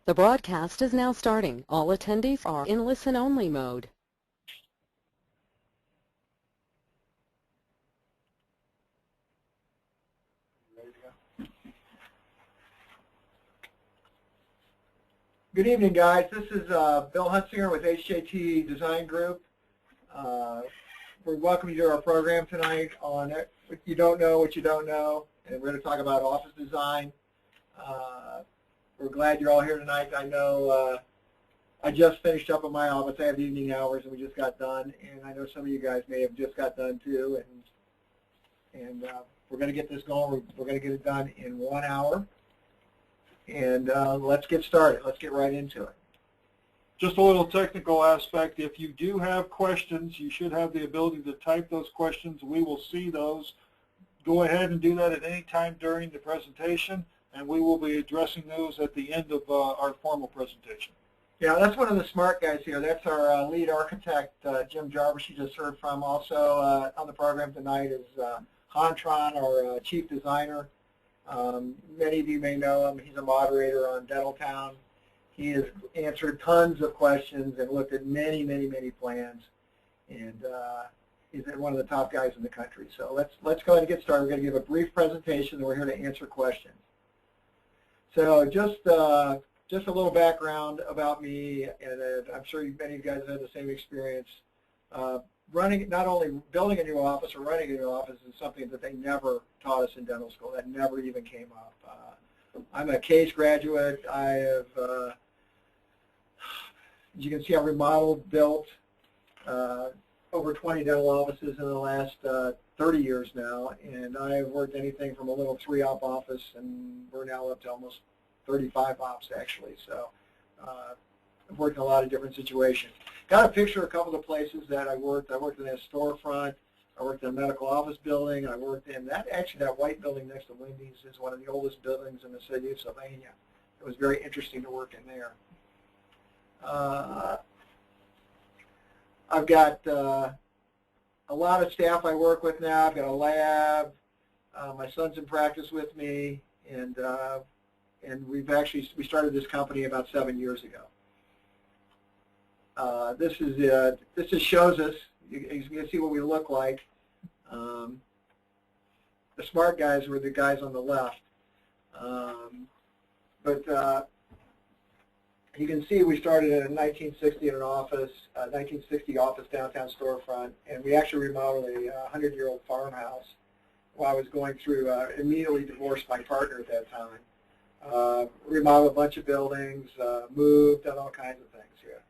The broadcast is now starting. All attendees are in listen-only mode. Good evening, guys. This is Bill Hunsinger with HJT Design Group. We welcome you to our program tonight on What You Don't Know, What You Don't Know, and we're going to talk about office design. We're glad you're all here tonight. I know I just finished up in my office. I have evening hours, and we just got done. And I know some of you guys may have just got done too. And we're going to get this going. We're going to get it done in 1 hour. And let's get started. Let's get right into it. Just a little technical aspect. If you do have questions, you should have the ability to type those questions. We will see those. Go ahead and do that at any time during the presentation, and we will be addressing those at the end of our formal presentation. Yeah, that's one of the smart guys here. That's our lead architect, Jim Jarvis, you just heard from. Also on the program tonight is Hantron, our chief designer. Many of you may know him. He's a moderator on Dentaltown. He has answered tons of questions and looked at many, many, many plans. And he's one of the top guys in the country. So let's go ahead and get started. We're going to give a brief presentation, and we're here to answer questions. So just a little background about me, and I'm sure many of you guys have had the same experience. Running, not only building a new office or running a new office is something that they never taught us in dental school. That never even came up. I'm a Case graduate. I have, as you can see, I've remodeled, built over 20 dental offices in the last 30 years now, and I've worked anything from a little 3-op office, and we're now up to almost 35 ops actually. So I've worked in a lot of different situations. Got a picture of a couple of places that I worked. I worked in a storefront. I worked in a medical office building. I worked in that white building next to Wendy's is one of the oldest buildings in the city of Sylvania. It was very interesting to work in there. I've got a lot of staff I work with now. I've got a lab. My son's in practice with me, and we started this company about 7 years ago. This just shows us. You can see what we look like. The smart guys were the guys on the left, but you can see we started in 1960 in an office, 1960 office downtown storefront, and we actually remodeled a 100-year-old farmhouse while I was going through. Immediately divorced my partner at that time. Remodeled a bunch of buildings, moved, done all kinds of things here.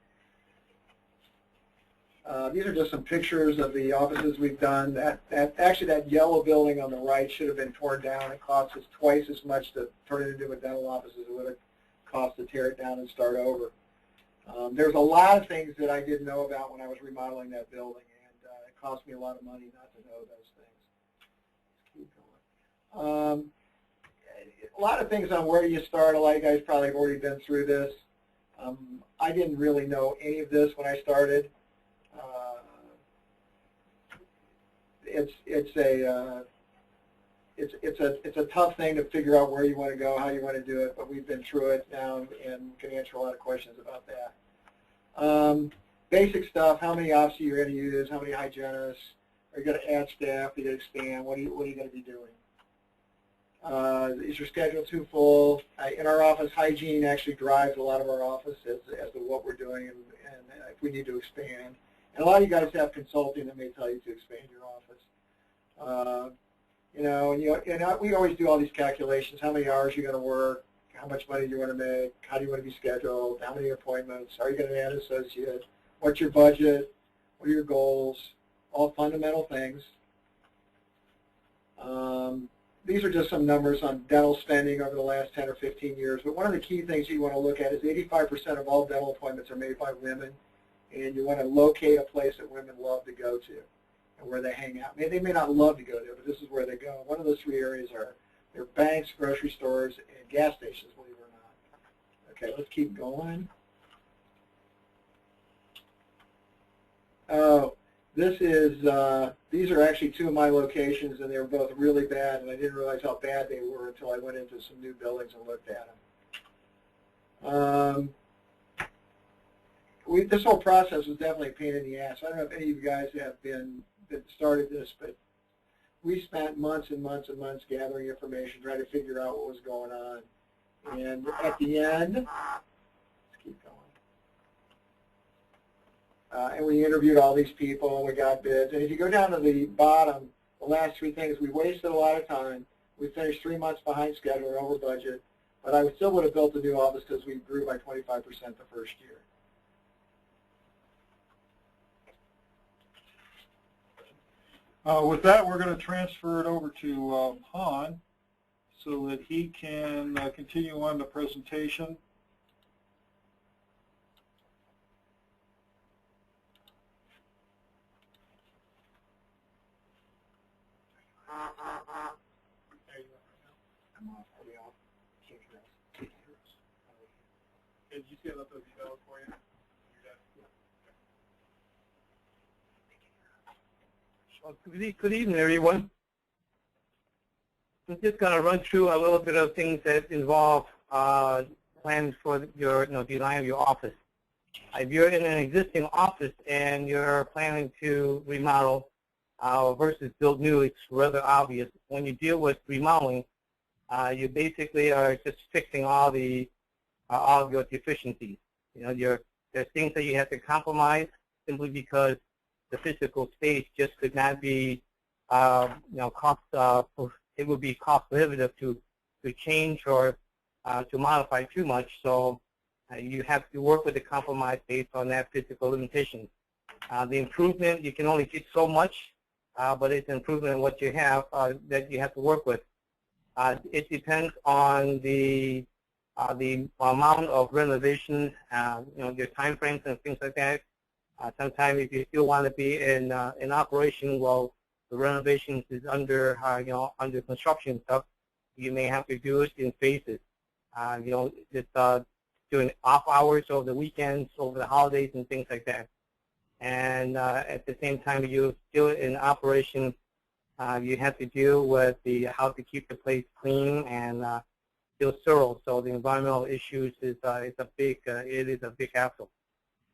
These are just some pictures of the offices we've done. Actually, that yellow building on the right should have been torn down. It cost us twice as much to turn it into a dental office as it would have cost to tear it down and start over. There's a lot of things that I didn't know about when I was remodeling that building, and it cost me a lot of money not to know those things. Let's keep going. A lot of things on where do you start. A lot of you guys probably have already been through this. I didn't really know any of this when I started. It's a tough thing to figure out where you want to go, how you want to do it, but we've been through it now and can answer a lot of questions about that. Basic stuff: how many ops are you going to use? How many hygienists? Are you going to add staff? Are you going to expand? What are you going to be doing? Is your schedule too full? In our office, hygiene actually drives a lot of our office as to what we're doing and if we need to expand. And a lot of you guys have consulting that may tell you to expand your office. We always do all these calculations: how many hours you're going to work, how much money you want to make, how do you want to be scheduled, how many appointments, are you going to add an associate, what's your budget, what are your goals, all fundamental things. These are just some numbers on dental spending over the last 10 or 15 years, but one of the key things you want to look at is 85% of all dental appointments are made by women, and you want to locate a place that women love to go to and where they hang out. They may not love to go there, but this is where they go. One of those 3 areas are their banks, grocery stores, and gas stations, believe it or not. Okay, let's keep going. These are actually 2 of my locations, and they were both really bad, and I didn't realize how bad they were until I went into some new buildings and looked at them. This whole process was definitely a pain in the ass. I don't know if any of you guys have that started this, but we spent months and months and months gathering information, trying to figure out what was going on. And at the end, let's keep going. And we interviewed all these people, and we got bids. And if you go down to the bottom, the last three things, we wasted a lot of time. We finished 3 months behind schedule and over budget, but I still would have built a new office because we grew by 25% the first year. With that, we're going to transfer it over to Han so that he can continue on the presentation. Did you see I left those emails for you? Good evening, everyone. I'm just going to run through a little bit of things that involve plans for your design of your office. If you're in an existing office and you're planning to remodel versus build new, it's rather obvious. When you deal with remodeling, you basically are just fixing all of your deficiencies. There's things that you have to compromise simply because the physical space just could not be, it would be cost prohibitive to change or to modify too much. So you have to work with the compromise based on that physical limitation. The improvement, you can only get so much, but it's improvement in what you have that you have to work with. It depends on the amount of renovation, your time frames and things like that. Sometimes if you still want to be in operation while the renovations is under under construction stuff, you may have to do it in phases. Just doing off hours over the weekends, over the holidays, and things like that. And at the same time, you're still in operation. You have to deal with how to keep the place clean and still sterile. So the environmental issues is a big hassle.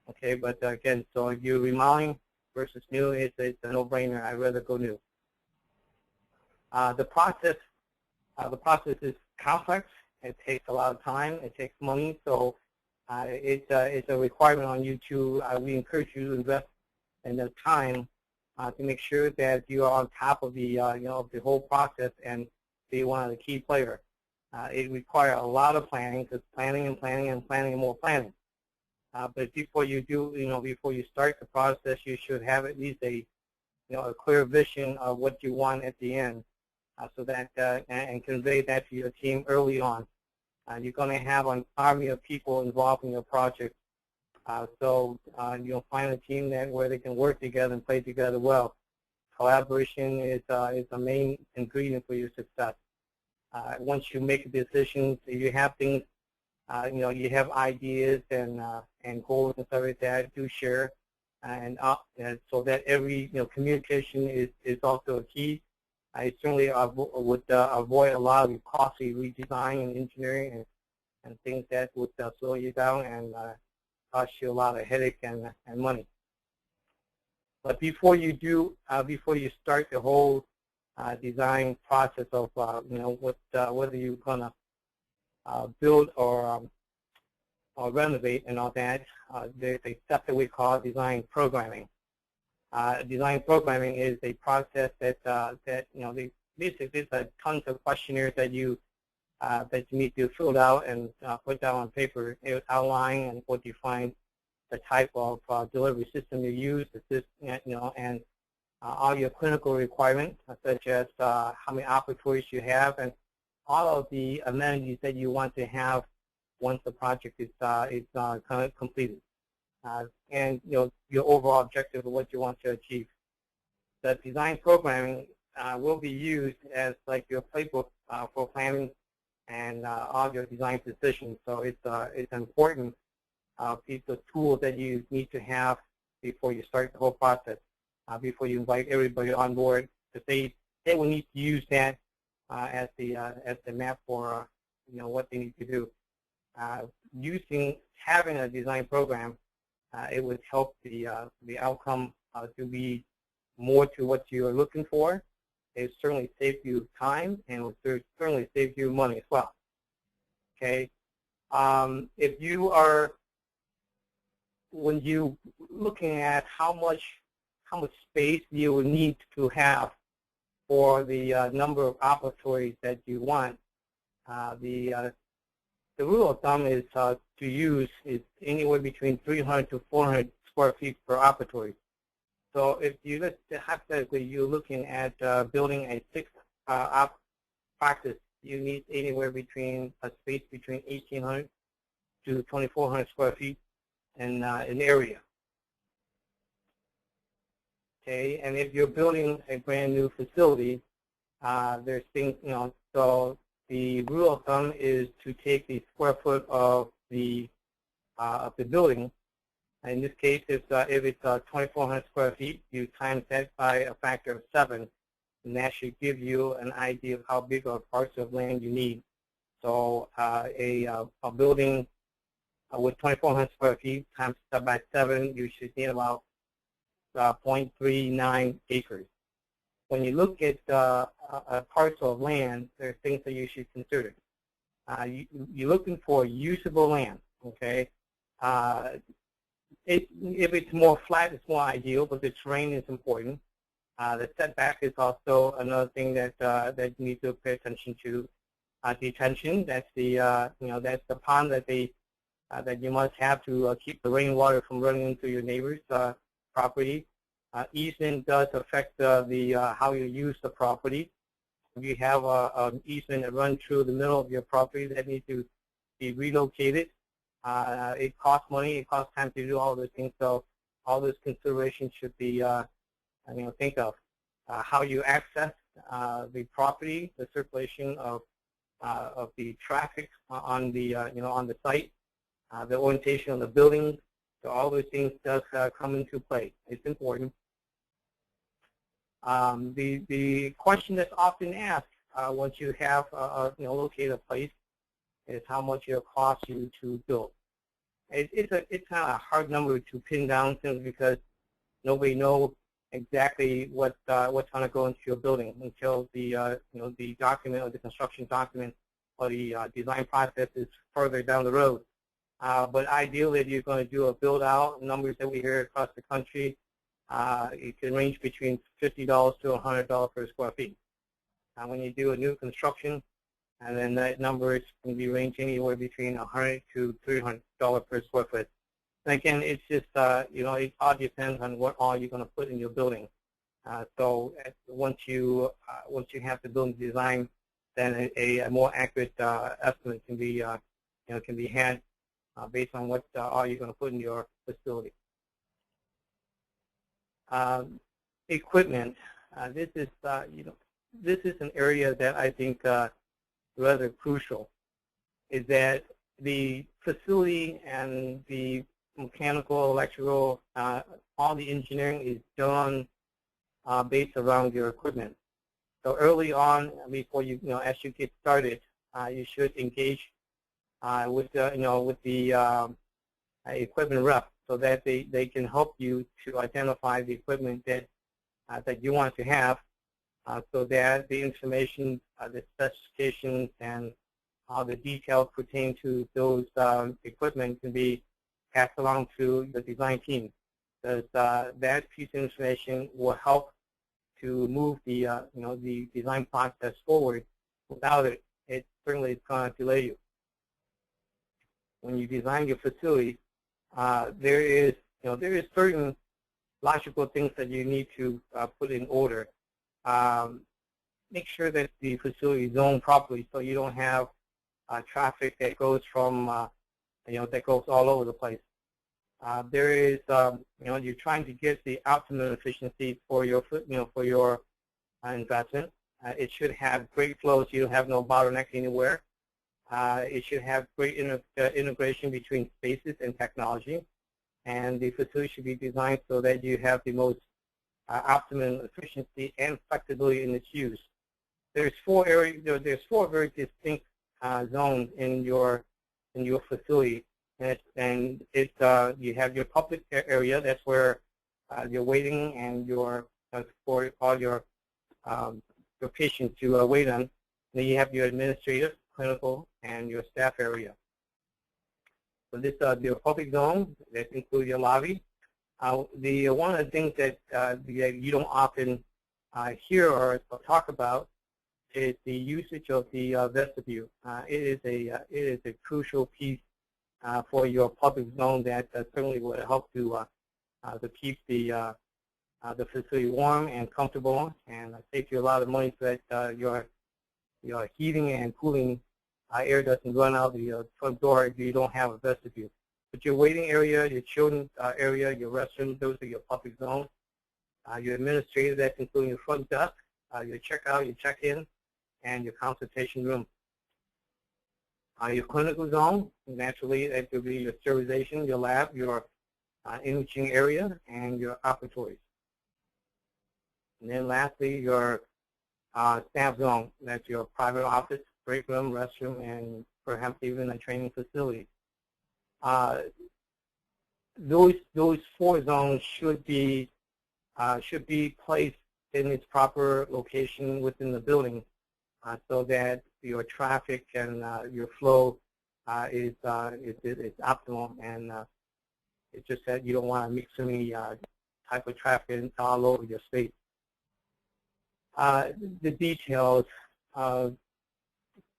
Okay, but again, so if you're remodeling versus new, it's a no-brainer. I'd rather go new. The process is complex. It takes a lot of time. It takes money. So it's a requirement on you to. We encourage you to invest in the time to make sure that you are on top of the the whole process and be one of the key players. It requires a lot of planning, because planning and planning and planning and more planning. But before you do, before you start the process, you should have at least a clear vision of what you want at the end, so that and convey that to your team early on. You're going to have an army of people involved in your project, so you'll find a team where they can work together and play together well. Collaboration is the main ingredient for your success. Once you make decisions, you have things. You have ideas and goals and stuff like that. Do share, and so that every communication is also a key. I certainly would avoid a lot of costly redesign and engineering and things that would slow you down and cost you a lot of headache and money. But before you start the whole design process of whether you're gonna build or renovate and all that, there's a step that we call design programming. Design programming is a process that basically there's tons of questionnaires that you need to fill out and put down on paper, outline and what you find, the type of delivery system you use, and all your clinical requirements, such as how many operatories you have, and all of the amenities that you want to have once the project is completed, and your overall objective of what you want to achieve. The design programming will be used as like your playbook for planning and all your design decisions. So it's an important piece of tools that you need to have before you start the whole process, before you invite everybody on board, because they will need to use that as the map for what they need to do. having a design program, it would help the outcome to be more to what you are looking for. It certainly saves you time, and will certainly save you money as well. Okay, if you are, when you looking at how much space you will need to have for the number of operatories that you want, the rule of thumb is to use is anywhere between 300 to 400 square feet per operatory. So if you hypothetically you're looking at building a 6-op practice, you need anywhere between a space between 1,800 to 2,400 square feet in an area. Okay, and if you're building a brand new facility, there's things, so the rule of thumb is to take the square foot of the building. In this case, if it's 2,400 square feet, you times that by a factor of 7, and that should give you an idea of how big of parcel of land you need. So a building with 2,400 square feet times that by 7, you should need about 0.39 acres. When you look at a parcel of land, there are things that you should consider. You're looking for usable land, okay? If it's more flat, it's more ideal, but the terrain is important. The setback is also another thing that that you need to pay attention to. Detention, that's the that's the pond that that you must have to keep the rainwater from running into your neighbor's property. Easement does affect the how you use the property. If you have an easement that runs through the middle of your property that needs to be relocated, it costs money, it costs time to do all those things. So all those considerations should be think of how you access the property, the circulation of the traffic on the on the site, the orientation of the buildings. So all those things does come into play. It's important. The question that's often asked once you have located a place is how much it'll cost you to build. It's kind of a hard number to pin down simply because nobody knows exactly what's going to go into your building until the the document or the construction document or the design process is further down the road. But ideally, if you're going to do a build-out, numbers that we hear across the country, it can range between $50 to $100 per square feet. When you do a new construction, and then that number can be ranging anywhere between $100 to $300 per square foot. And again, it's just it all depends on what all you're going to put in your building. So once you have the building design, then a more accurate estimate can be had based on what all you're going to put in your facility. Equipment. This is an area that I think rather crucial. Is that the facility and the mechanical, electrical, all the engineering is done based around your equipment. So early on, before as you get started, you should engage with the equipment rep so that they can help you to identify the equipment that you want to have, so that the information, the specifications, and all the details pertaining to those equipment can be passed along to the design team. Because that piece of information will help to move the the design process forward. Without it, it certainly is going to delay you. When you design your facility, there is certain logical things that you need to put in order. Make sure that the facility is zoned properly, so you don't have traffic that goes from that goes all over the place. There is you're trying to get the optimum efficiency for your investment. It should have great flow, so you don't have no bottleneck anywhere. It should have great integration between spaces and technology, and the facility should be designed so that you have the most optimum efficiency and flexibility in its use. There's four very distinct zones in your in your facility. And you have your public area. That's where your waiting and your for all your patients to wait on. Then you have your administrative, clinical, and your staff area. So this your public zone that includes your lobby. One of the things that you don't often hear or talk about is the usage of the vestibule. It is a crucial piece for your public zone that certainly will help to keep the facility warm and comfortable, and save you a lot of money so that your heating and cooling air doesn't run out the front door if you don't have a vestibule. But your waiting area, your children's area, your restroom, those are your public zones. Your administrative, that's including your front desk, your checkout, your check-in, and your consultation room. Your clinical zone, naturally, that will be your sterilization, your lab, your imaging area, and your operatories. And then lastly, your staff zone, that's your private office, break room, restroom, and perhaps even a training facility. Those 4 zones should be placed in its proper location within the building, so that your traffic and your flow is optimal, and it's just that you don't want to mix any type of traffic all over your space. The details.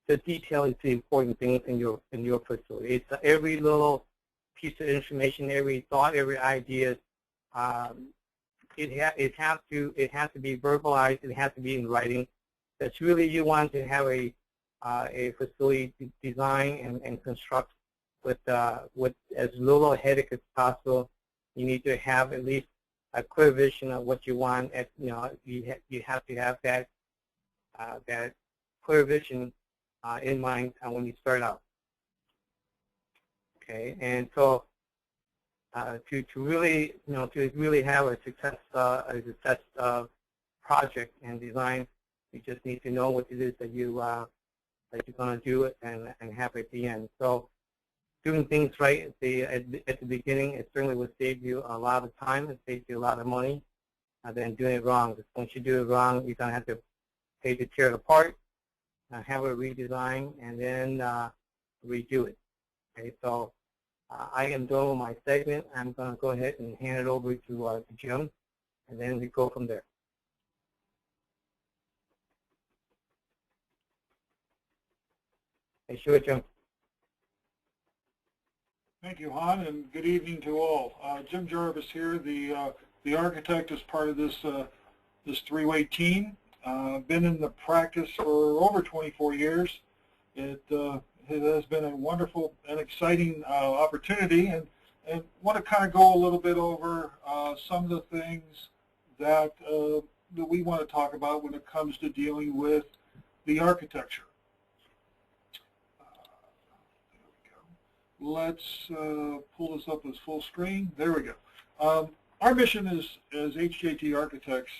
The detail is the important thing in your facility. It's every little piece of information, every thought, every idea. It has to be verbalized. It has to be in writing. That's really, you want to have a facility design and construct with as little headache as possible. You need to have at least a clear vision of what you want. You have to have that clear vision in mind when you start out. Okay, and so to really have a success project and design, you just need to know what it is that you're going to do it and have at the end. So doing things right at the beginning, it certainly will save you a lot of time. It saves you a lot of money. Than doing it wrong. Because once you do it wrong, you're going to have to pay to tear it apart, have it redesigned, and then redo it. Okay, so I am done with my segment. I'm going to go ahead and hand it over to Jim, and then we go from there. Hey, sure, Jim. Thank you, Han, and good evening to all. Jim Jarvis here, the architect as part of this three-way team. Been in the practice for over 24 years. It has been a wonderful and exciting opportunity, and want to kind of go a little bit over some of the things that we want to talk about when it comes to dealing with the architecture. Let's pull this up as full screen. There we go. Our mission as HJT Architects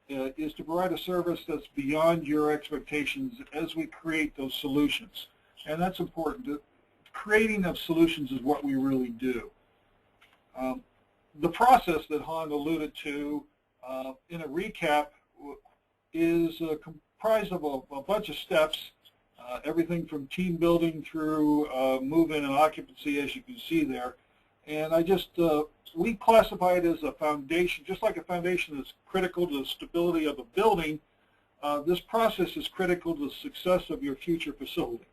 is to provide a service that's beyond your expectations as we create those solutions. And that's important. Creating of solutions is what we really do. The process that Han alluded to in a recap is comprised of a bunch of steps. Everything from team building through move-in and occupancy, as you can see there. And we classify it as a foundation, just like a foundation is critical to the stability of a building. This process is critical to the success of your future facility.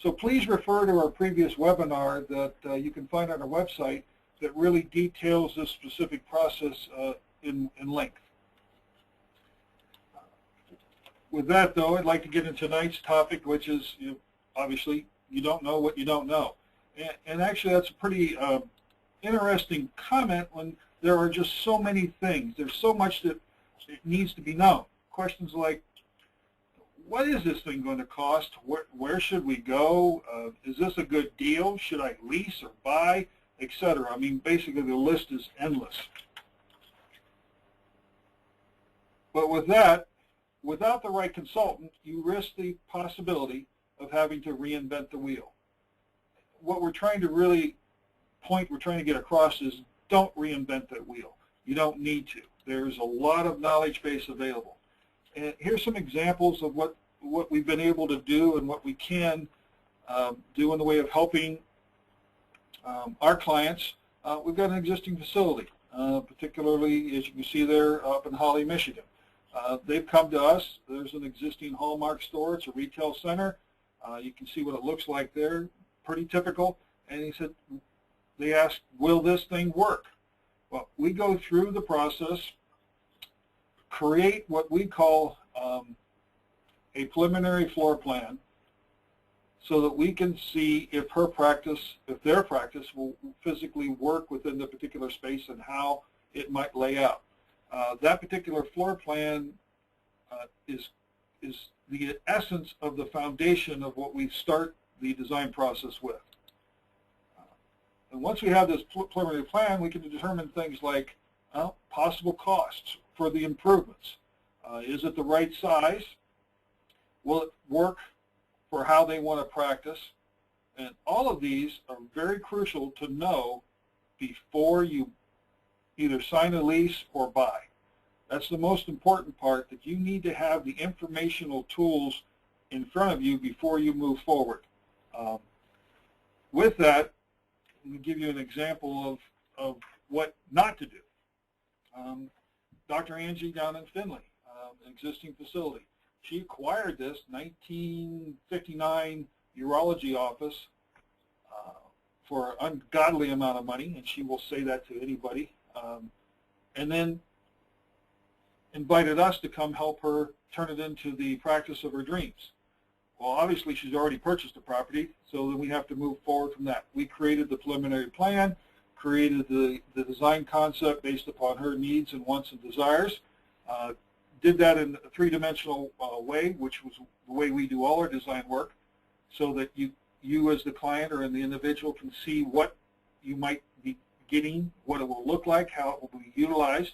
So please refer to our previous webinar that you can find on our website that really details this specific process in length. With that, though, I'd like to get into tonight's topic, which is, obviously, you don't know what you don't know. And actually, that's a pretty interesting comment when there are just so many things. There's so much that it needs to be known. Questions like, what is this thing going to cost? Where should we go? Is this a good deal? Should I lease or buy, etc.? I mean, basically, the list is endless. But with that, without the right consultant, you risk the possibility of having to reinvent the wheel. what we're trying to really we're trying to get across is don't reinvent that wheel. You don't need to. There's a lot of knowledge base available. And here's some examples of what we've been able to do and what we can do in the way of helping our clients. We've got an existing facility, particularly, as you can see there, up in Holly, Michigan. They've come to us. There's an existing Hallmark store. It's a retail center. You can see what it looks like there. Pretty typical. And they asked, will this thing work? Well, we go through the process, create what we call a preliminary floor plan so that we can see if their practice will physically work within the particular space and how it might lay out. That particular floor plan is the essence of the foundation of what we start the design process with. And once we have this preliminary plan, we can determine things like possible costs for the improvements. Is it the right size? Will it work for how they want to practice? And all of these are very crucial to know before you either sign a lease or buy. That's the most important part, that you need to have the informational tools in front of you before you move forward. With that, let me give you an example of what not to do. Dr. Angie down in Findlay, an existing facility. She acquired this 1959 urology office for an ungodly amount of money, and she will say that to anybody, and then invited us to come help her turn it into the practice of her dreams. Well, obviously she's already purchased the property, so then we have to move forward from that. We created the preliminary plan, created the design concept based upon her needs and wants and desires, did that in a three-dimensional way, which was the way we do all our design work, so that you as the client or the individual can see what you might be getting, what it will look like, how it will be utilized.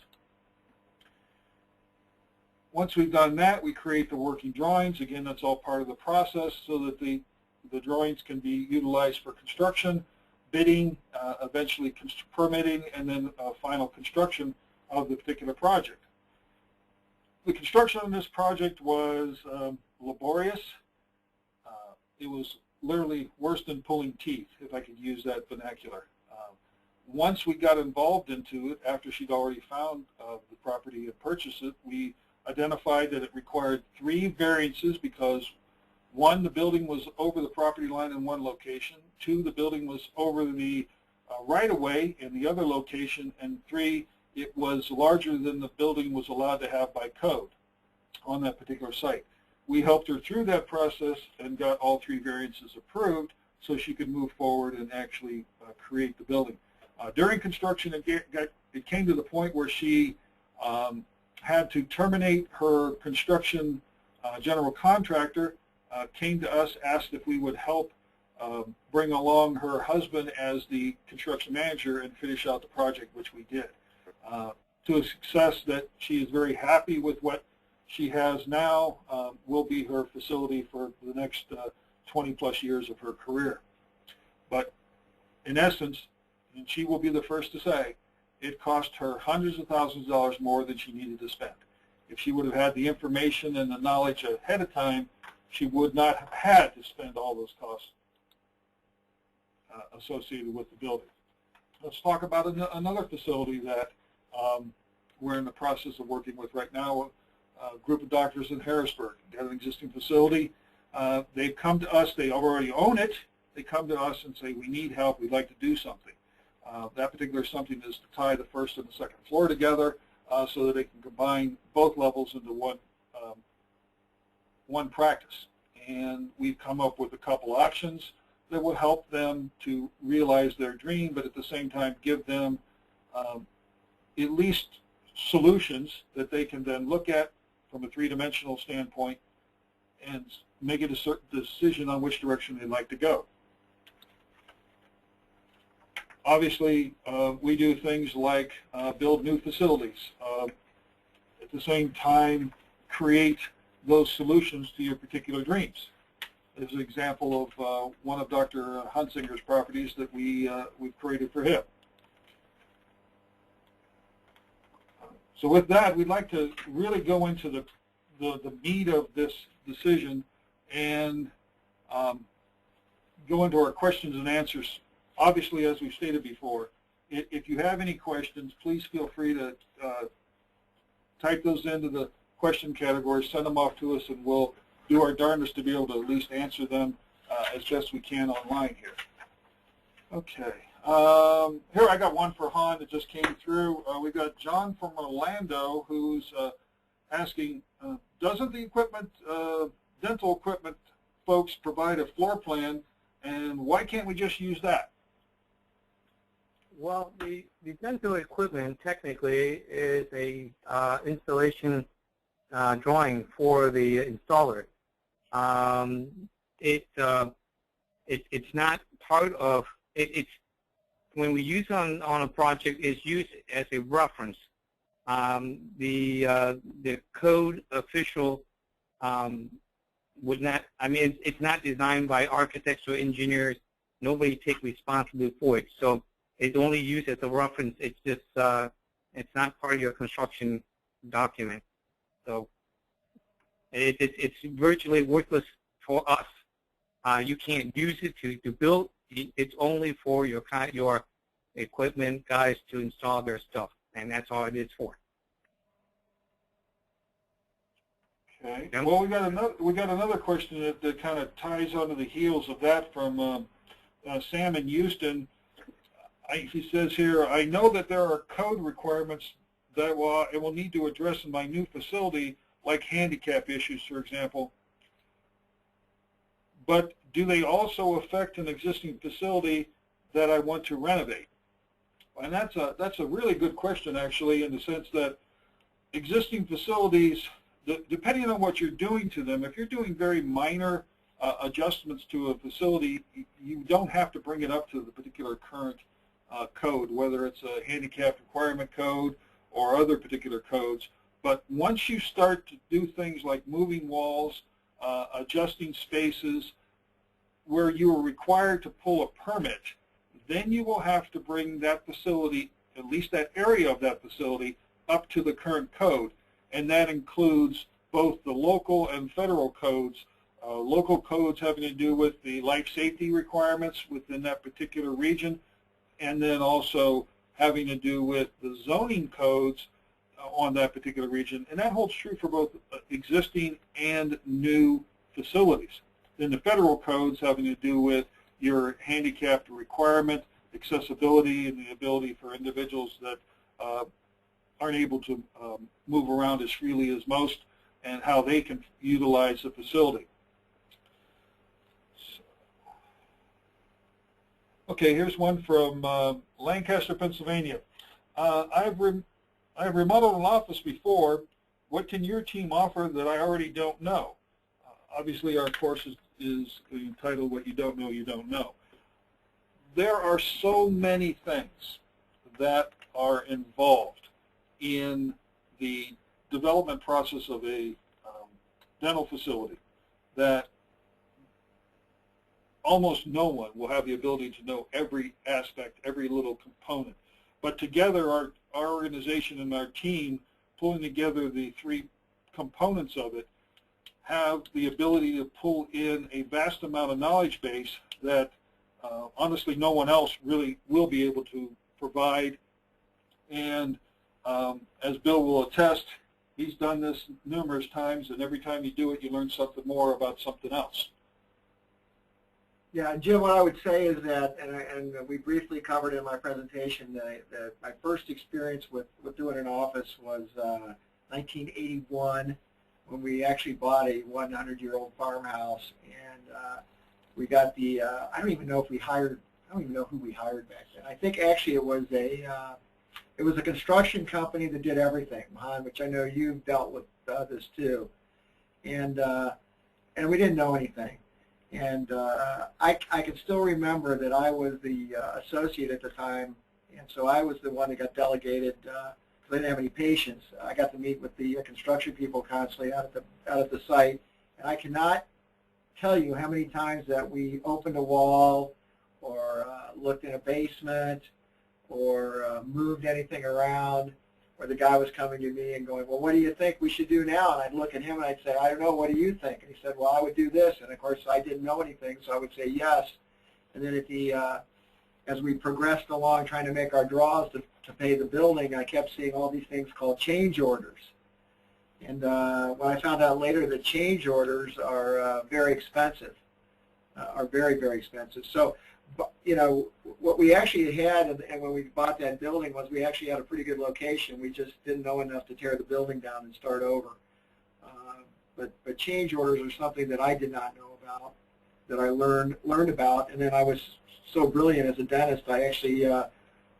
Once we've done that, we create the working drawings. Again, that's all part of the process so that the drawings can be utilized for construction, bidding, eventually permitting, and then final construction of the particular project. The construction on this project was laborious. It was literally worse than pulling teeth, if I could use that vernacular. Once we got involved into it, after she'd already found the property and purchased it, we identified that it required 3 variances because 1, the building was over the property line in one location, 2, the building was over the right-of-way in the other location, and 3, it was larger than the building was allowed to have by code on that particular site. We helped her through that process and got all 3 variances approved so she could move forward and actually create the building. During construction, it came to the point where she had to terminate her construction general contractor, came to us, asked if we would help bring along her husband as the construction manager and finish out the project, which we did. To a success that she is very happy with what she has now, will be her facility for the next 20-plus years of her career. But in essence, and she will be the first to say, it cost her hundreds of thousands of dollars more than she needed to spend. If she would have had the information and the knowledge ahead of time, she would not have had to spend all those costs associated with the building. Let's talk about another facility that we're in the process of working with right now, a group of doctors in Harrisburg. They have an existing facility. They've come to us. They already own it. They come to us and say, we need help. We'd like to do something. That particular something is to tie the first and the second floor together so that they can combine both levels into one practice. And we've come up with a couple options that will help them to realize their dream, but at the same time give them at least solutions that they can then look at from a three-dimensional standpoint and make a decision on which direction they'd like to go. Obviously, we do things like build new facilities. At the same time, create those solutions to your particular dreams. is an example of one of Dr. Hunsinger's properties that we've created for him. So with that, we'd like to really go into the meat of this decision and go into our questions and answers. Obviously, as we've stated before, if you have any questions, please feel free to type those into the question category, send them off to us, and we'll do our darndest to be able to at least answer them as best we can online here. Okay. Here I got one for Han that just came through. We've got John from Orlando who's asking, doesn't the equipment, dental equipment folks provide a floor plan, and why can't we just use that? Well, the dental equipment technically is a installation drawing for the installer. It's not part of it. When we use on a project, it's used as a reference. The code official would not. I mean, it's not designed by architects or engineers. Nobody takes responsibility for it. So it's only used as a reference. It's just it's not part of your construction document. So it's virtually worthless for us. You can't use it to build. It's only for your equipment guys to install their stuff, and that's all it is for. Okay. Well, we got another question that kind of ties onto the heels of that from Sam in Houston. He says here, I know that there are code requirements that it will need to address in my new facility, like handicap issues, for example. But do they also affect an existing facility that I want to renovate? And that's a really good question, actually, in the sense that existing facilities, depending on what you're doing to them, if you're doing very minor adjustments to a facility, you don't have to bring it up to the particular current code, whether it's a handicap requirement code or other particular codes. But once you start to do things like moving walls, adjusting spaces, where you are required to pull a permit, then you will have to bring that facility, at least that area of that facility, up to the current code. And that includes both the local and federal codes. Local codes having to do with the life safety requirements within that particular region, and then also having to do with the zoning codes on that particular region. And that holds true for both existing and new facilities. Then the federal codes having to do with your handicapped requirement, accessibility, and the ability for individuals that aren't able to move around as freely as most, and how they can utilize the facility. Okay, here's one from Lancaster, Pennsylvania. I've remodeled an office before. What can your team offer that I already don't know? Obviously, our course is entitled What You Don't Know, You Don't Know. There are so many things that are involved in the development process of a dental facility that almost no one will have the ability to know every aspect, every little component. But together, our organization and our team, pulling together the three components of it, have the ability to pull in a vast amount of knowledge base that honestly no one else really will be able to provide. And as Bill will attest, he's done this numerous times, and every time you do it, you learn something more about something else. Yeah, Jim, what I would say is that, and we briefly covered in my presentation, that my first experience with doing an office was 1981, when we actually bought a 100-year-old farmhouse, and we got the, I don't even know who we hired back then. I think actually it was a construction company that did everything, Mohan, which I know you've dealt with this too, and we didn't know anything. And I can still remember that I was the associate at the time, and so I was the one that got delegated because I didn't have any patience. I got to meet with the construction people constantly out at the site, and I cannot tell you how many times that we opened a wall or looked in a basement or moved anything around, where the guy was coming to me and going, well, what do you think we should do now? And I'd look at him and I'd say, I don't know, what do you think? And he said, well, I would do this. And of course, I didn't know anything, so I would say yes. And then at the, as we progressed along trying to make our draws to pay the building, I kept seeing all these things called change orders. And when I found out later that change orders are very expensive, are very, very expensive. So, you know, what we actually had, and when we bought that building, was we actually had a pretty good location. We just didn't know enough to tear the building down and start over. But change orders are something that I did not know about, that I learned about, and then I was so brilliant as a dentist. I actually,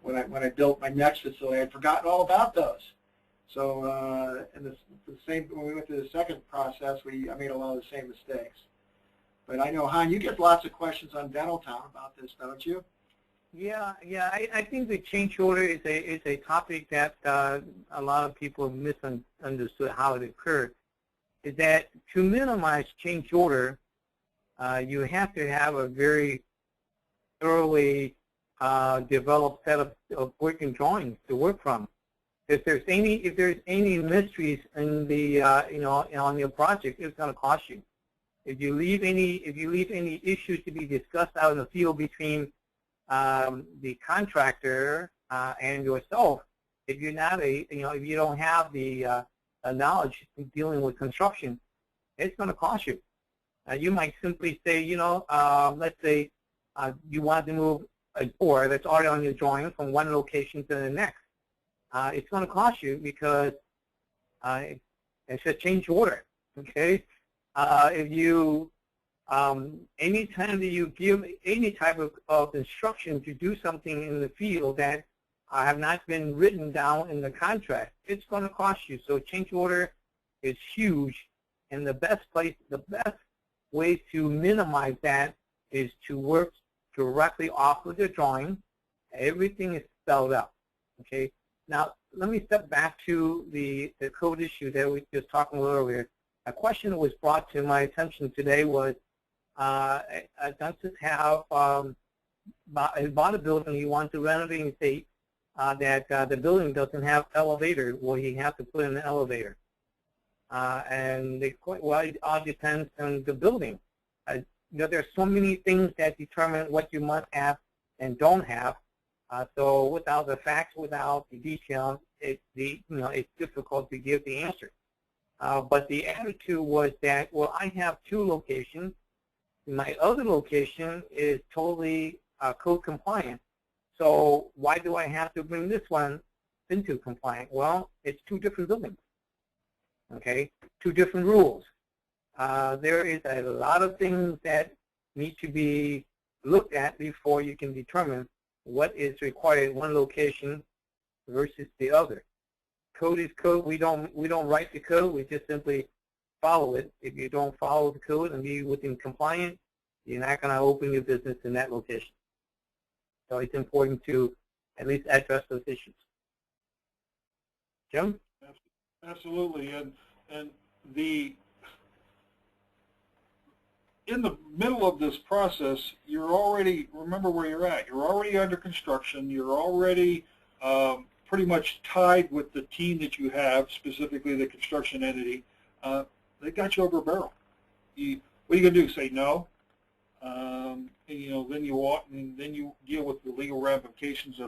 when I built my next facility, I'd forgotten all about those. So, and the same when we went through the second process, I made a lot of the same mistakes. But I know, Han, you get lots of questions on Dental Town about this, don't you? Yeah. I think the change order is a topic that a lot of people misunderstood how it occurred. Is that to minimize change order, you have to have a very thoroughly developed set of working drawings to work from. If there's any mysteries in the on your project, it's going to cost you. If you leave any issues to be discussed out in the field between the contractor and yourself, if you're not if you don't have the knowledge in dealing with construction, it's going to cost you. You might simply say, let's say you want to move a door that's already on your drawing from one location to the next. It's going to cost you because it's a change order. Okay. If you, anytime that you give any type of instruction to do something in the field that have not been written down in the contract, it's going to cost you. So change order is huge, and the best way to minimize that is to work directly off of the drawing. Everything is spelled out. Okay. Now let me step back to the code issue that we were just talking about earlier. A question that was brought to my attention today was, does this have bought a building, he wants to renovate and say that the building doesn't have elevator. Will he have to put in an elevator? And well, it all depends on the building. There's so many things that determine what you must have and don't have. So without the facts, without the detail, it's difficult to give the answer. But the attitude was that, well, I have two locations. My other location is totally code compliant. So why do I have to bring this one into compliant? Well, it's two different buildings. Okay, two different rules. There is a lot of things that need to be looked at before you can determine what is required in one location versus the other. Code is code. We don't write the code. We just simply follow it. If you don't follow the code and be within compliance, you're not going to open your business in that location. So it's important to at least address those issues. Jim? Absolutely, and in the middle of this process, you're already, remember where you're at. You're already under construction. You're already pretty much tied with the team that you have, specifically the construction entity. They got you over a barrel. What are you going to do? Say no? Then you walk, and then you deal with the legal ramifications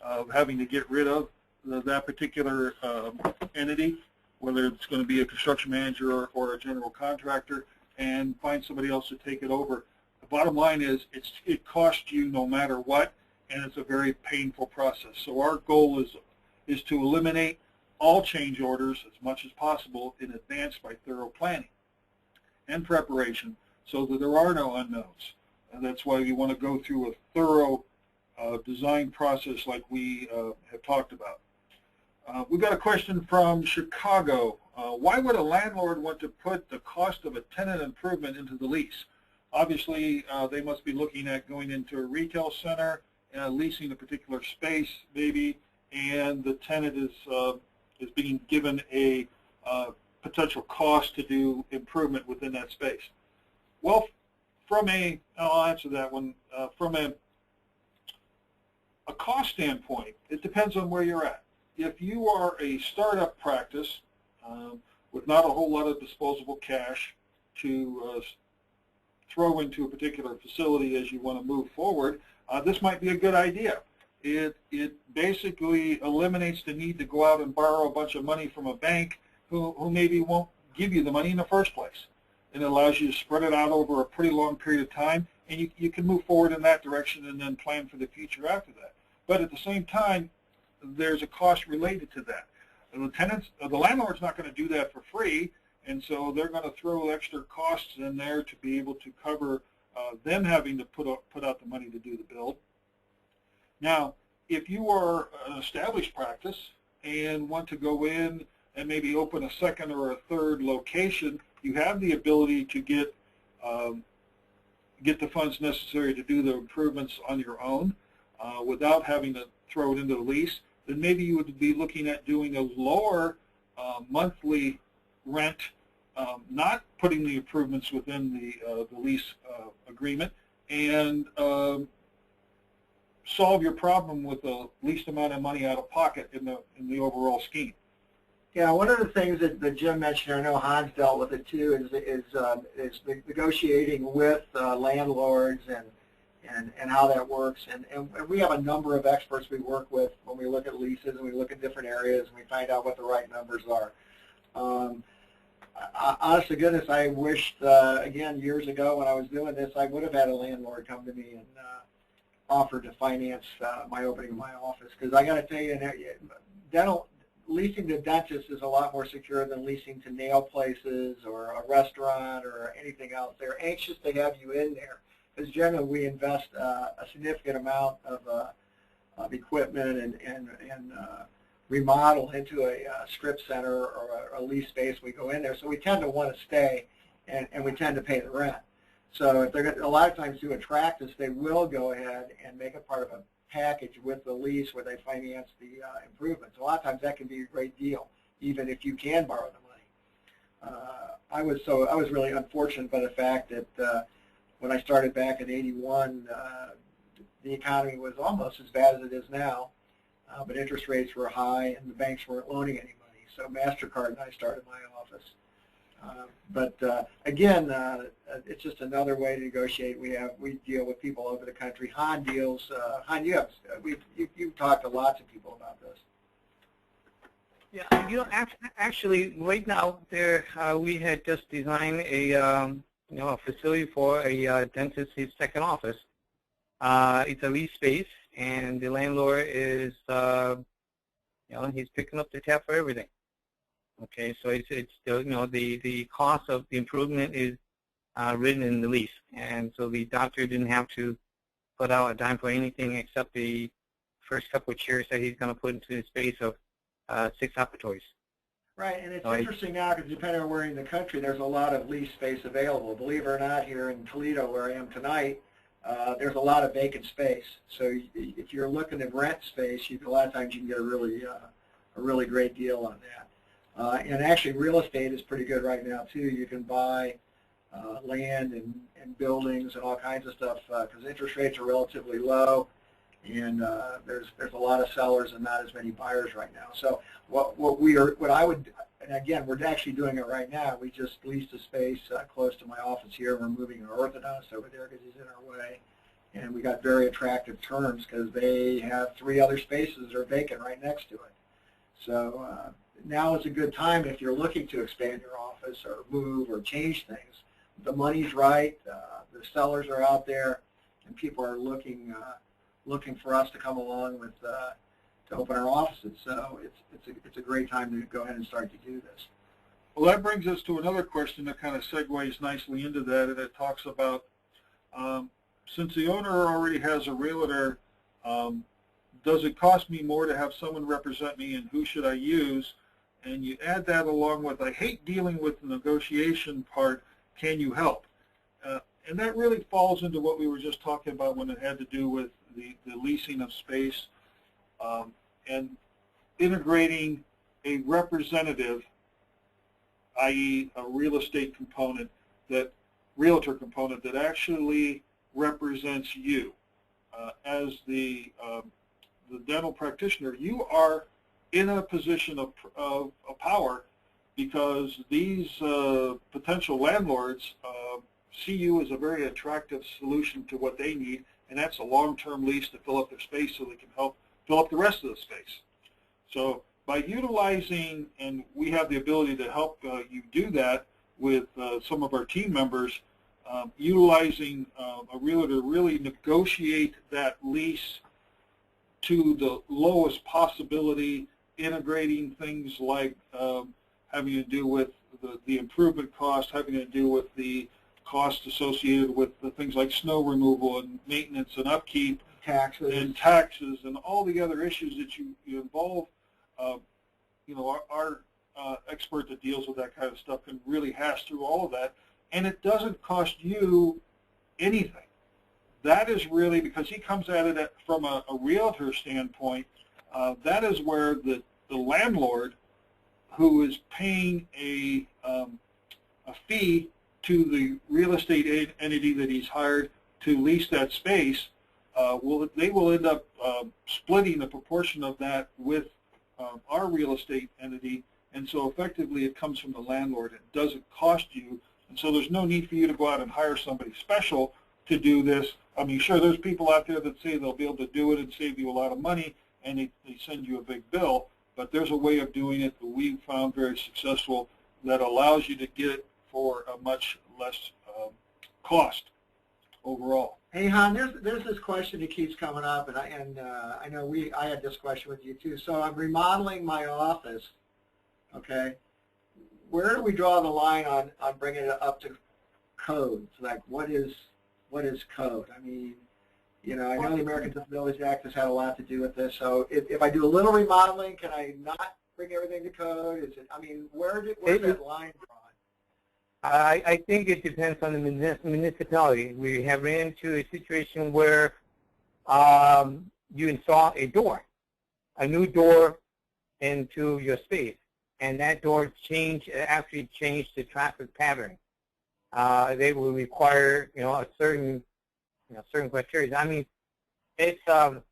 of having to get rid of that particular entity, whether it's going to be a construction manager or a general contractor, and find somebody else to take it over. The bottom line is it costs you no matter what, and it's a very painful process. So our goal is to eliminate all change orders as much as possible in advance by thorough planning and preparation so that there are no unknowns. And that's why you want to go through a thorough design process like we have talked about. We've got a question from Chicago. Why would a landlord want to put the cost of a tenant improvement into the lease? Obviously, they must be looking at going into a retail center, leasing a particular space, maybe, and the tenant is being given a potential cost to do improvement within that space. Well, I'll answer that one. From a cost standpoint, it depends on where you're at. If you are a startup practice with not a whole lot of disposable cash to throw into a particular facility as you want to move forward, this might be a good idea. It basically eliminates the need to go out and borrow a bunch of money from a bank who maybe won't give you the money in the first place. And it allows you to spread it out over a pretty long period of time, and you can move forward in that direction and then plan for the future after that. But at the same time, there's a cost related to that. The landlord's not going to do that for free, and so they're going to throw extra costs in there to be able to cover them having to put out the money to do the build. Now, if you are an established practice and want to go in and maybe open a second or a third location, you have the ability to get the funds necessary to do the improvements on your own without having to throw it into the lease. Then maybe you would be looking at doing a lower monthly rent, not putting the improvements within the lease agreement, and solve your problem with the least amount of money out of pocket in the overall scheme. Yeah, one of the things that Jim mentioned, I know Hans dealt with it too, is negotiating with landlords and how that works. And we have a number of experts we work with when we look at leases and we look at different areas and we find out what the right numbers are. Honest to goodness, I wished, again, years ago when I was doing this, I would have had a landlord come to me and offer to finance my opening of my office. Because I got to tell you, leasing to dentists is a lot more secure than leasing to nail places or a restaurant or anything else. They're anxious to have you in there because generally we invest a significant amount of equipment and remodel into a strip center or a lease space. We go in there, so we tend to want to stay and we tend to pay the rent. So if they're a lot of times to attract us, they will go ahead and make it part of a package with the lease where they finance the improvements. A lot of times that can be a great deal, even if you can borrow the money. I was really unfortunate by the fact that when I started back in '81, the economy was almost as bad as it is now, but interest rates were high and the banks weren't loaning any money. So MasterCard and I started my office. Again, it's just another way to negotiate. We deal with people over the country. Han deals. Han, you've talked to lots of people about this. Yeah, actually, right now we had just designed a facility for a dentist's second office. It's a lease space, and the landlord is he's picking up the tab for everything. Okay, so it's the cost of the improvement is written in the lease, and so the doctor didn't have to put out a dime for anything except the first couple of chairs that he's going to put into the space of 6 operatories. Right, and it's interesting now because depending on where in the country, there's a lot of lease space available. Believe it or not, here in Toledo, where I am tonight, there's a lot of vacant space. So if you're looking at rent space, a lot of times you can get a really great deal on that. And actually, real estate is pretty good right now too. You can buy land and buildings and all kinds of stuff because interest rates are relatively low, and there's a lot of sellers and not as many buyers right now. So and again, we're actually doing it right now. We just leased a space close to my office here. We're moving an orthodontist over there because he's in our way, and we got very attractive terms because they have 3 other spaces that are vacant right next to it. So now is a good time if you're looking to expand your office or move or change things. The money's right, the sellers are out there, and people are looking for us to come along with to open our offices. So it's a great time to go ahead and start to do this. Well, that brings us to another question that kind of segues nicely into that, and it talks about since the owner already has a realtor, does it cost me more to have someone represent me, and who should I use? And you add that along with, I hate dealing with the negotiation part, can you help? And that really falls into what we were just talking about when it had to do with the leasing of space and integrating a representative, i.e. a real estate component that realtor component that actually represents you as the dental practitioner. You are in a position of power because these potential landlords see you as a very attractive solution to what they need, and that's a long-term lease to fill up their space so they can help fill up the rest of the space. So by utilizing, and we have the ability to help you do that with some of our team members, utilizing a realtor to really negotiate that lease to the lowest possibility, integrating things like having to do with the improvement cost, having to do with the cost associated with the things like snow removal and maintenance and upkeep, taxes and all the other issues that you involve. Our expert that deals with that kind of stuff can really hash through all of that, and it doesn't cost you anything. That is really, because he comes at it from a realtor standpoint, that is where the landlord, who is paying a fee to the real estate entity that he's hired to lease that space, they will end up splitting a proportion of that with our real estate entity, and so effectively it comes from the landlord. It doesn't cost you, and so there's no need for you to go out and hire somebody special to do this. I mean, sure, there's people out there that say they'll be able to do it and save you a lot of money, and they send you a big bill, but there's a way of doing it that we've found very successful that allows you to get it for a much less cost overall. Hey, Han, there's this question that keeps coming up, and I know I had this question with you too. So I'm remodeling my office, okay? Where do we draw the line on bringing it up to code? Like, what is code? I mean, I know the American Disabilities Act has had a lot to do with this. So if I do a little remodeling, can I not bring everything to code? Is it? I mean, where's that line drawn? I think it depends on the municipality. We have ran into a situation where you install a new door into your space, and that door actually changed the traffic pattern. They will require a certain criteria. I mean, it's a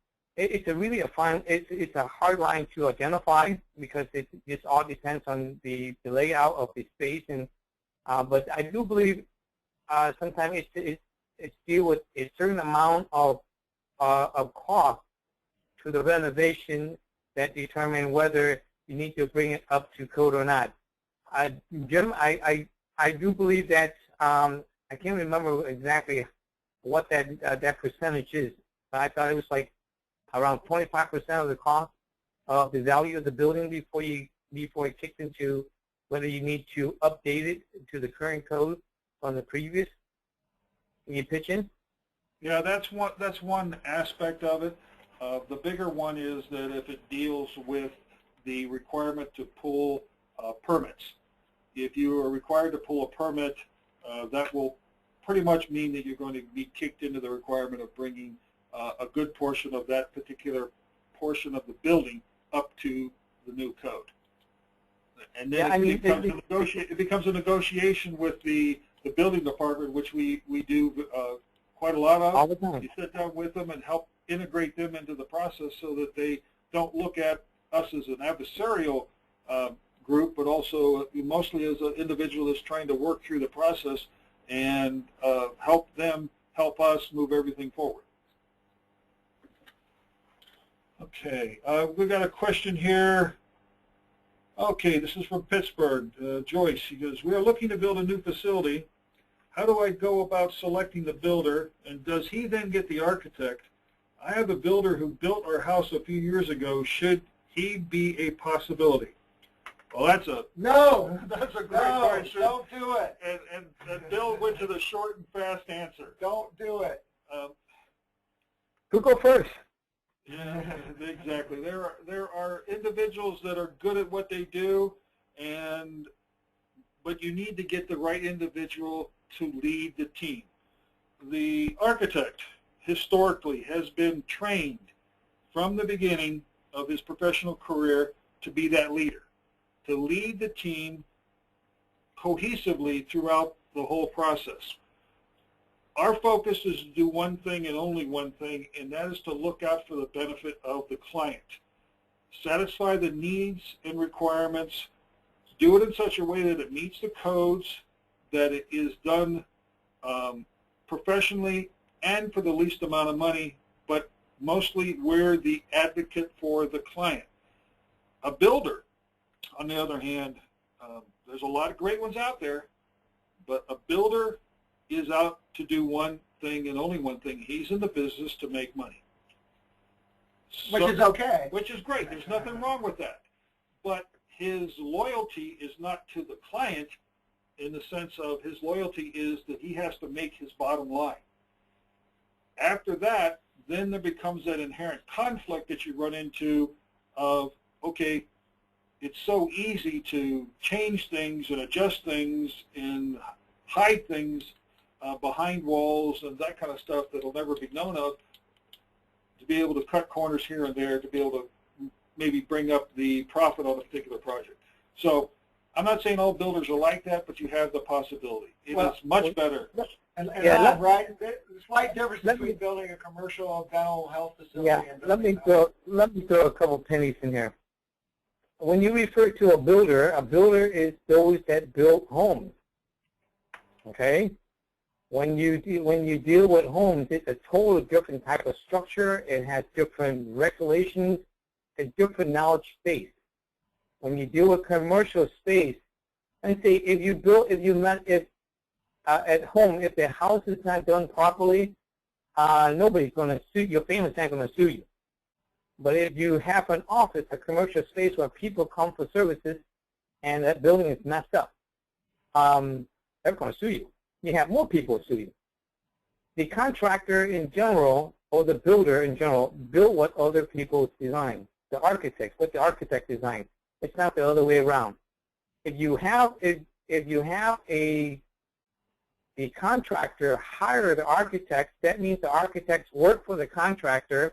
hard line to identify because it just all depends on the layout of the space. And but I do believe sometimes it's deal with a certain amount of cost to the renovation that determine whether you need to bring it up to code or not. Jim, I do believe that I can't remember exactly what that percentage is, but I thought it was like around 25% of the cost of the value of the building before it kicks into whether you need to update it to the current code from the previous. Can you pitch in? Yeah, that's one aspect of it. The bigger one is that if it deals with the requirement to pull permits. If you are required to pull a permit, that will pretty much mean that you're going to be kicked into the requirement of bringing a good portion of that particular portion of the building up to the new code. And then it becomes a negotiation with the building department, which we do quite a lot of. All the time. You sit down with them and help integrate them into the process so that they don't look at us as an adversarial group, but also mostly as an individual that's trying to work through the process and help us move everything forward. Okay, we've got a question here. Okay, this is from Pittsburgh. Joyce, she goes, we are looking to build a new facility. How do I go about selecting the builder, and does he then get the architect? I have a builder who built our house a few years ago. Should he be a possibility? Well, that's a great question. Don't do it. And Bill went to the short and fast answer. Don't do it. Who go first? Yeah, exactly. There are individuals that are good at what they do, but you need to get the right individual to lead the team. The architect historically has been trained from the beginning of his professional career to be that leader, to lead the team cohesively throughout the whole process. Our focus is to do one thing and only one thing, and that is to look out for the benefit of the client. Satisfy the needs and requirements, do it in such a way that it meets the codes, that it is done professionally and for the least amount of money, but mostly we're the advocate for the client. A builder, on the other hand, there's a lot of great ones out there, but a builder is out to do one thing and only one thing. He's in the business to make money. Which is okay. Which is great. There's nothing wrong with that. But his loyalty is not to the client in the sense of his loyalty is that he has to make his bottom line. After that, then there becomes that inherent conflict that you run into of, okay, it's so easy to change things and adjust things and hide things behind walls and that kind of stuff that will never be known of, to be able to cut corners here and there, to be able to maybe bring up the profit on a particular project. So I'm not saying all builders are like that, but you have the possibility. It is much better. And Yeah, right, there's a slight difference between building a commercial dental health facility and let me building throw a couple pennies in here. When you refer to a builder is those that build homes. Okay? When you deal with homes, it's a totally different type of structure. It has different regulations, a different knowledge space. When you deal with commercial space, and say at home, if the house is not done properly, nobody's going to sue your family's not going to sue you. But if you have an office, a commercial space where people come for services, and that building is messed up, they're going to sue you. You have more people sue you. The contractor in general, or the builder in general, build what other people design. The architect, what the architect designed. It's not the other way around. If you have a contractor hire the architect, that means the architects work for the contractor.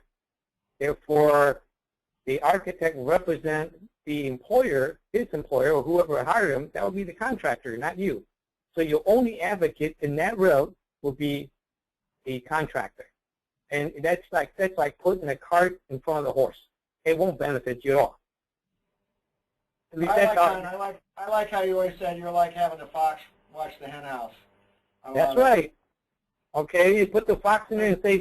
Therefore, the architect represents the employer, his employer, or whoever hired him. That would be the contractor, not you. So your only advocate in that route will be the contractor, and that's like putting a cart in front of the horse. It won't benefit you at all. I like how you always said you're like having the fox watch the hen house. That's right. Okay, you put the fox in there and say,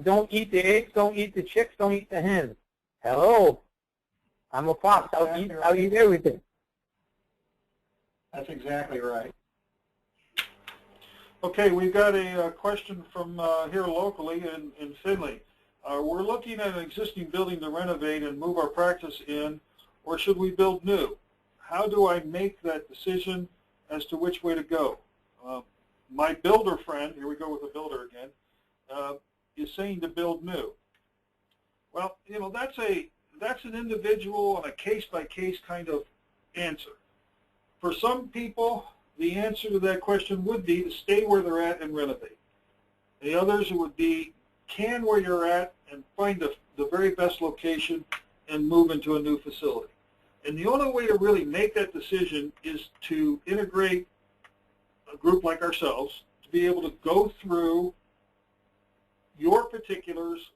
don't eat the eggs, don't eat the chicks, don't eat the hens. Hello, I'm a fox. I'll eat everything. That's exactly right. Okay, we've got a question from here locally in Findlay. We're looking at an existing building to renovate and move our practice in, or should we build new? How do I make that decision as to which way to go? My builder friend, here we go with the builder again, is saying to build new. Well, that's an individual and a case-by-case kind of answer. For some people, the answer to that question would be to stay where they're at and renovate. The others, it would be can where you're at and find the very best location and move into a new facility. And the only way to really make that decision is to integrate a group like ourselves to be able to go through your particulars,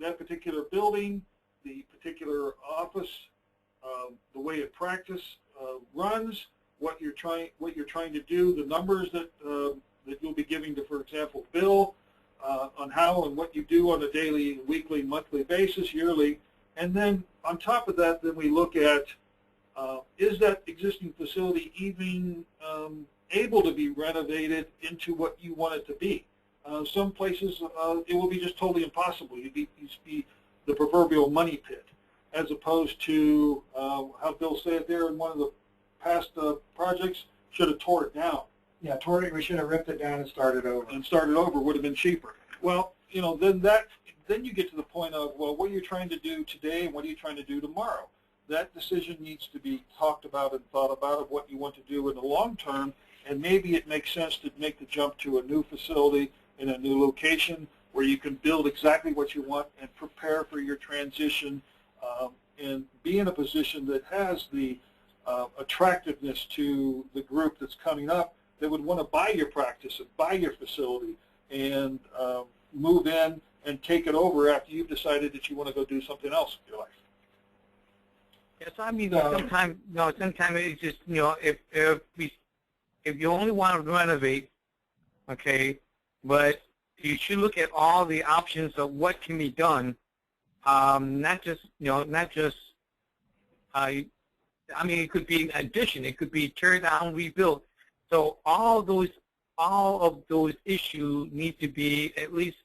that particular building, the particular office, the way a practice runs, what you're trying to do, the numbers that you'll be giving to, for example, Bill, on how and what you do on a daily, weekly, monthly basis, yearly, and then on top of that, then we look at is that existing facility even able to be renovated into what you want it to be. Some places it will be just totally impossible. You'd be the proverbial money pit, as opposed to how Bill said there in one of the past projects, should have tore it down. Yeah, we should have ripped it down and started over. And started over would have been cheaper. Well, then you get to the point of, well, what are you trying to do today and what are you trying to do tomorrow? That decision needs to be talked about and thought about of what you want to do in the long term, and maybe it makes sense to make the jump to a new facility in a new location where you can build exactly what you want and prepare for your transition and be in a position that has the attractiveness to the group that's coming up that would want to buy your practice and buy your facility and move in and take it over after you've decided that you want to go do something else with your life. Yes, I mean, sometimes it's just, if you only want to renovate, okay, but you should look at all the options of what can be done, not just, I mean, it could be an addition, it could be tear down, rebuild. So all of those issues need to be at least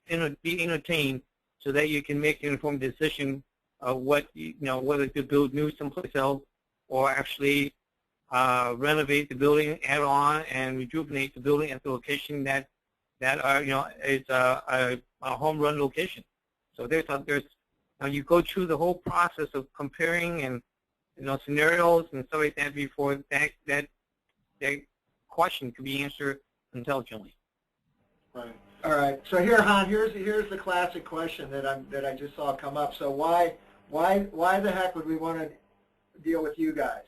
be entertained so that you can make an informed decision of what, whether to build new someplace else or actually renovate the building, add on, and rejuvenate the building at the location that is a home run location. So there's you go through the whole process of comparing and scenarios and stuff like that before that question can be answered intelligently. Right. All right. So here, Han, here's the classic question that I just saw come up. So why the heck would we want to deal with you guys?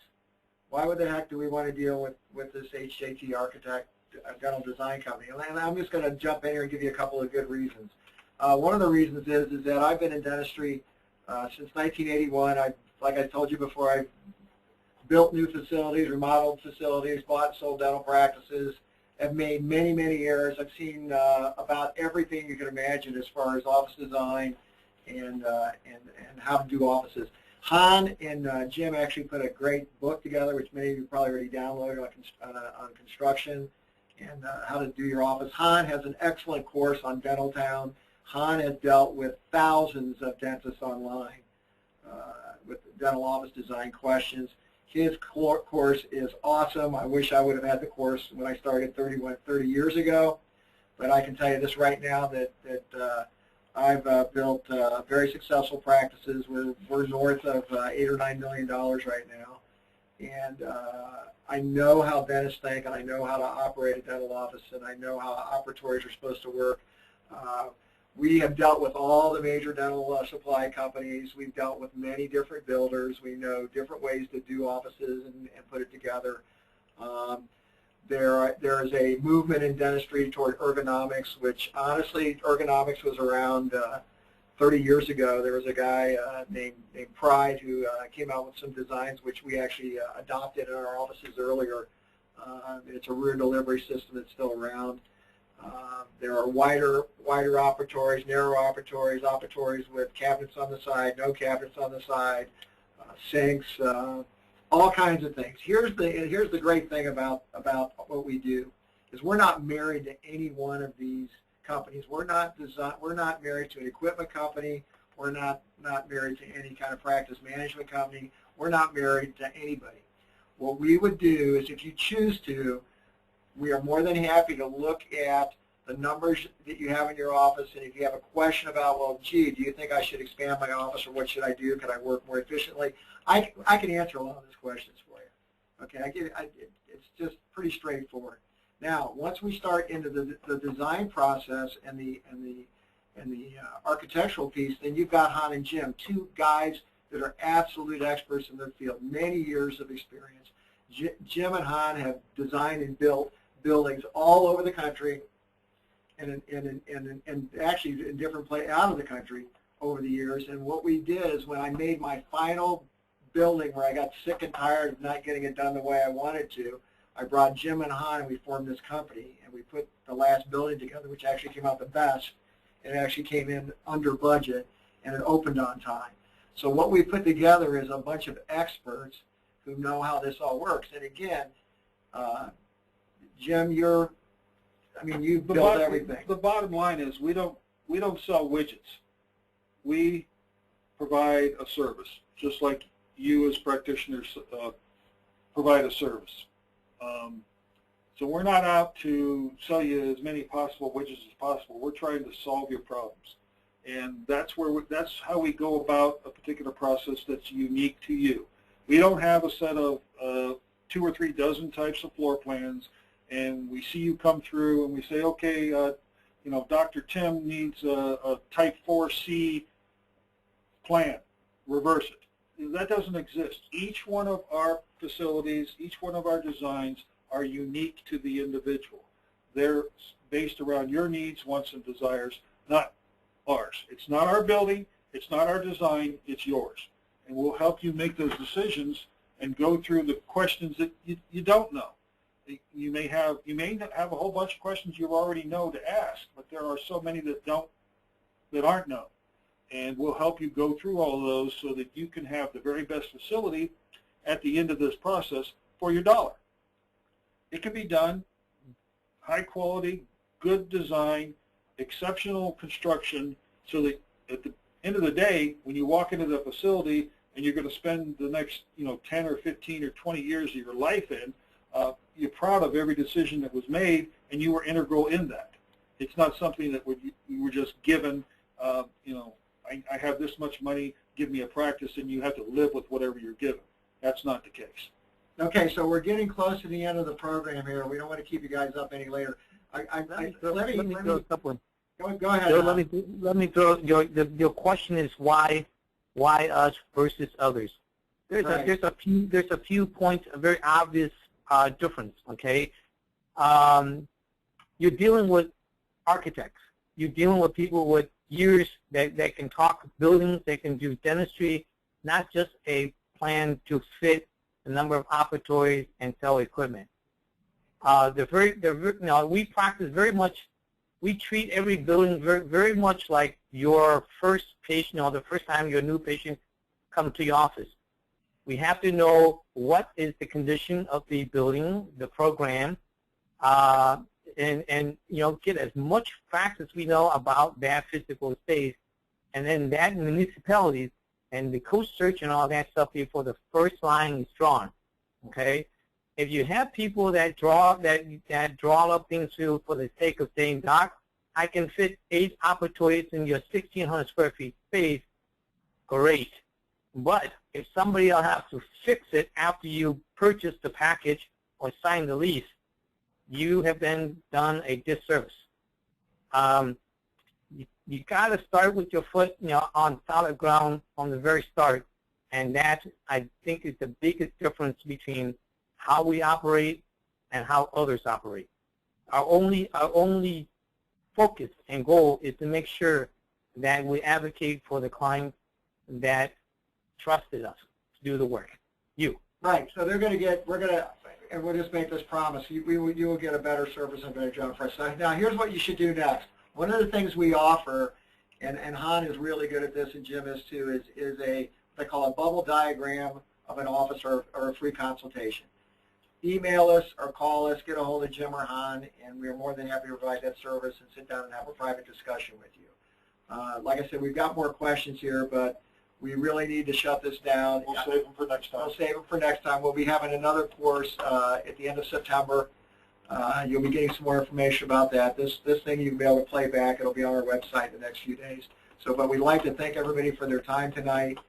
Why would the heck do we want to deal with this HJT Architect Dental Design Company? And I'm just going to jump in here and give you a couple of good reasons. One of the reasons is that I've been in dentistry since 1981. Like I told you before, I've built new facilities, remodeled facilities, bought and sold dental practices. I've made many, many errors. I've seen about everything you can imagine as far as office design and how to do offices. Han and Jim actually put a great book together, which many of you probably already downloaded on construction and how to do your office. Han has an excellent course on Dentaltown. Han has dealt with thousands of dentists online with dental office design questions. His course is awesome. I wish I would have had the course when I started 30 years ago, but I can tell you this right now that I've built very successful practices. We're north of $8 or $9 million right now, and I know how dentists think, and I know how to operate a dental office, and I know how operatories are supposed to work. We have dealt with all the major dental supply companies. We've dealt with many different builders. We know different ways to do offices and put it together. There is a movement in dentistry toward ergonomics, which honestly, ergonomics was around 30 years ago. There was a guy named Pride who came out with some designs which we actually adopted in our offices earlier. It's a rear delivery system that's still around. There are wider operatories, narrow operatories with cabinets on the side, no cabinets on the side, sinks, all kinds of things. Here's the great thing about what we do is we're not married to any one of these companies. We're not married to an equipment company. We're not married to any kind of practice management company. We're not married to anybody. What we would do is, if you choose to, we are more than happy to look at the numbers that you have in your office, and if you have a question about, well, gee, do you think I should expand my office, or what should I do? Can I work more efficiently? I can answer a lot of these questions for you. Okay, it's just pretty straightforward. Now, once we start into the design process and the architectural piece, then you've got Han and Jim, two guys that are absolute experts in their field, many years of experience. Jim and Han have designed and built buildings all over the country, and actually in different places out of the country over the years. And what we did is, when I made my final building, where I got sick and tired of not getting it done the way I wanted to, I brought Jim and Han and we formed this company, and we put the last building together, which actually came out the best. It actually came in under budget, and it opened on time. So what we put together is a bunch of experts who know how this all works. And again, Jim, you build everything. The bottom line is, we don't sell widgets. We provide a service, just like you as practitioners provide a service. So we're not out to sell you as many possible widgets as possible. We're trying to solve your problems, and that's how we go about a particular process that's unique to you. We don't have a set of 2 or 3 dozen types of floor plans, and we see you come through and we say, okay, Dr. Tim needs a type 4C plan. Reverse it. That doesn't exist. Each one of our facilities, each one of our designs are unique to the individual. They're based around your needs, wants, and desires, not ours. It's not our building, it's not our design, it's yours. And we'll help you make those decisions and go through the questions that you don't know. You may not have a whole bunch of questions you already know to ask, but there are so many that aren't known. And we'll help you go through all of those so that you can have the very best facility at the end of this process for your dollar. It can be done, high quality, good design, exceptional construction, so that at the end of the day, when you walk into the facility and you're going to spend the next 10 or 15 or 20 years of your life in, you're proud of every decision that was made, and you were integral in that. It's not something that you were just given, I have this much money, give me a practice, and you have to live with whatever you're given. That's not the case. Okay, so we're getting close to the end of the program here. We don't want to keep you guys up any later. Let me throw a couple. Go ahead. Joe, let me throw your question is why us versus others. There's a few points, a very obvious difference. Okay, you're dealing with architects. You're dealing with people with years that can talk buildings, they can do dentistry, not just a plan to fit the number of operatories and sell equipment. We practice very much. We treat every building very much like your first patient, or the first time your new patient comes to your office. We have to know what is the condition of the building, the program, and get as much facts as we know about that physical space, and then that municipalities and the code search and all that stuff before the first line is drawn. Okay, if you have people that draw up things for the sake of saying, Doc, I can fit 8 operatories in your 1,600 square feet space, great. But if somebody will have to fix it after you purchase the package or sign the lease, you have then done a disservice. You got to start with your foot, on solid ground from the very start, and that, I think, is the biggest difference between how we operate and how others operate. Our only focus and goal is to make sure that we advocate for the client that trusted us to do the work. Right. So they're going to and we'll just make this promise. You will get a better service and better job for us. So now, here's what you should do next. One of the things we offer, and Han is really good at this, and Jim is too, is what they call a bubble diagram of an office or a free consultation. Email us or call us, get a hold of Jim or Han, and we're more than happy to provide that service and sit down and have a private discussion with you. Like I said, we've got more questions here, but we really need to shut this down. We'll save them for next time. We'll save them for next time. We'll be having another course at the end of September. You'll be getting some more information about that. This thing you'll be able to play back. It'll be on our website in the next few days. But we'd like to thank everybody for their time tonight.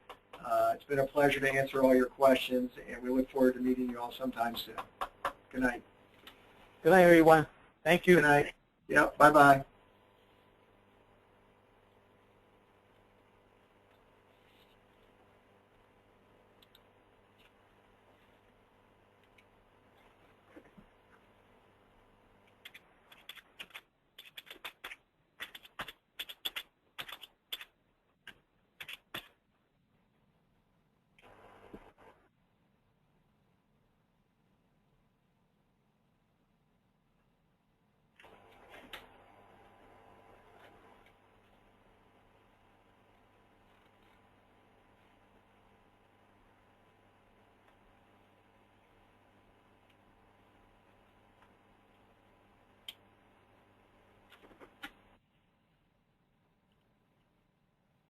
It's been a pleasure to answer all your questions, and we look forward to meeting you all sometime soon. Good night. Good night, everyone. Thank you. Good night. Yep. Bye-bye.